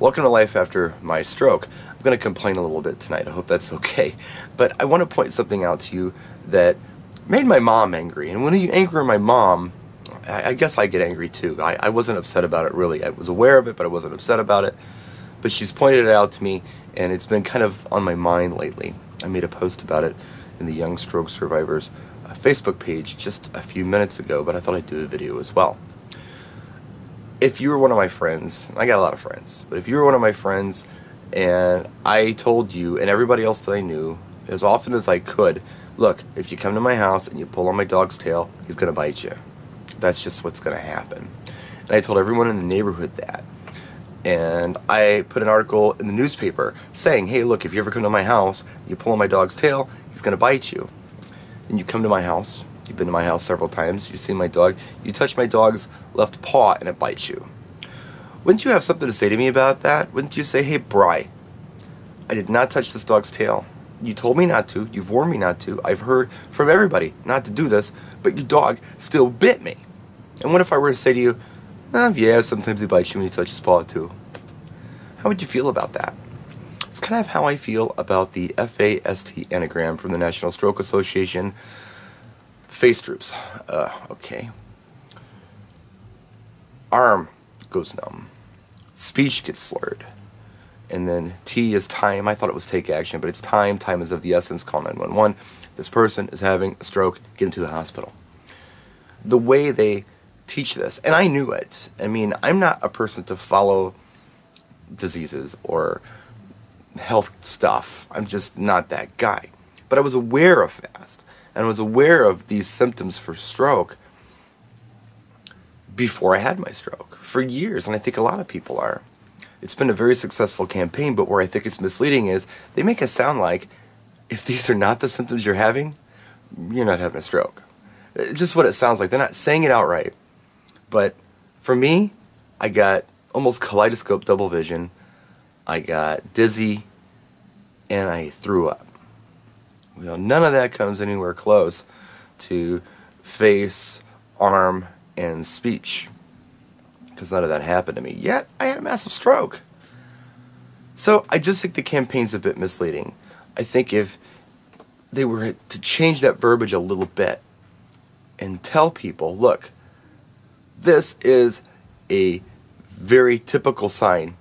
Welcome to life after my stroke. I'm going to complain a little bit tonight. I hope that's okay. But I want to point something out to you that made my mom angry. And when you anger my mom, I guess I get angry too. I wasn't upset about it really. I was aware of it, but I wasn't upset about it. But she's pointed it out to me, and it's been kind of on my mind lately. I made a post about it in the Young Stroke Survivors Facebook page just a few minutes ago, but I thought I'd do a video as well. If you were one of my friends, I got a lot of friends, but if you were one of my friends and I told you and everybody else that I knew as often as I could, look, if you come to my house and you pull on my dog's tail, he's going to bite you. That's just what's going to happen. And I told everyone in the neighborhood that. And I put an article in the newspaper saying, hey, look, if you ever come to my house, you pull on my dog's tail, he's going to bite you. And you come to my house. You've been to my house several times. You've seen my dog. You touch my dog's left paw and it bites you. Wouldn't you have something to say to me about that? Wouldn't you say, hey, Bri, I did not touch this dog's tail. You told me not to. You've warned me not to. I've heard from everybody not to do this, but your dog still bit me. And what if I were to say to you, yeah, sometimes he bites you when you touch his paw too. How would you feel about that? It's kind of how I feel about the FAST anagram from the National Stroke Association face droops. Okay. Arm goes numb. Speech gets slurred. And then T is time. I thought it was take action, but it's time. Time is of the essence. Call 911. This person is having a stroke. Get him to the hospital. The way they teach this, and I knew it. I mean, I'm not a person to follow diseases or health stuff. I'm just not that guy. But I was aware of FAST, and I was aware of these symptoms for stroke before I had my stroke for years, and I think a lot of people are. It's been a very successful campaign, but where I think it's misleading is they make it sound like if these are not the symptoms you're having, you're not having a stroke. It's just what it sounds like. They're not saying it outright. But for me, I got almost kaleidoscope double vision. I got dizzy, and I threw up. Well, none of that comes anywhere close to face, arm, and speech, because none of that happened to me. Yet, I had a massive stroke. So, I just think the campaign's a bit misleading. I think if they were to change that verbiage a little bit and tell people, look, this is a very typical sign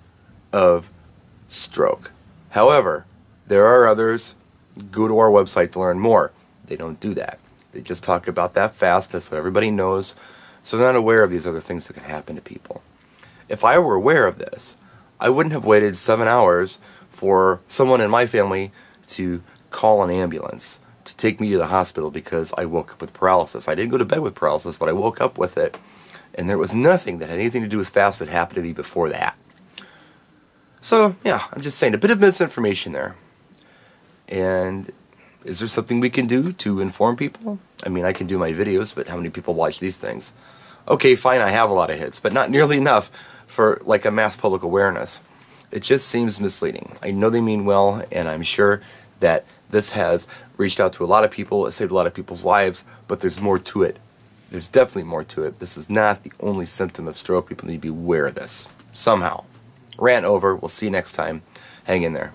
of stroke. However, there are others. Go to our website to learn more. They don't do that. They just talk about that fast. That's what everybody knows. So they're not aware of these other things that can happen to people. If I were aware of this, I wouldn't have waited 7 hours for someone in my family to call an ambulance to take me to the hospital because I woke up with paralysis. I didn't go to bed with paralysis, but I woke up with it. And there was nothing that had anything to do with FAST that happened to me before that. So, yeah, I'm just saying, a bit of misinformation there. And is there something we can do to inform people? I mean, I can do my videos, but how many people watch these things? Okay, fine, I have a lot of hits, but not nearly enough for, like, a mass public awareness. It just seems misleading. I know they mean well, and I'm sure that this has reached out to a lot of people, it saved a lot of people's lives, but there's more to it. There's definitely more to it. This is not the only symptom of stroke. People need to be aware of this. Somehow. Rant over. We'll see you next time. Hang in there.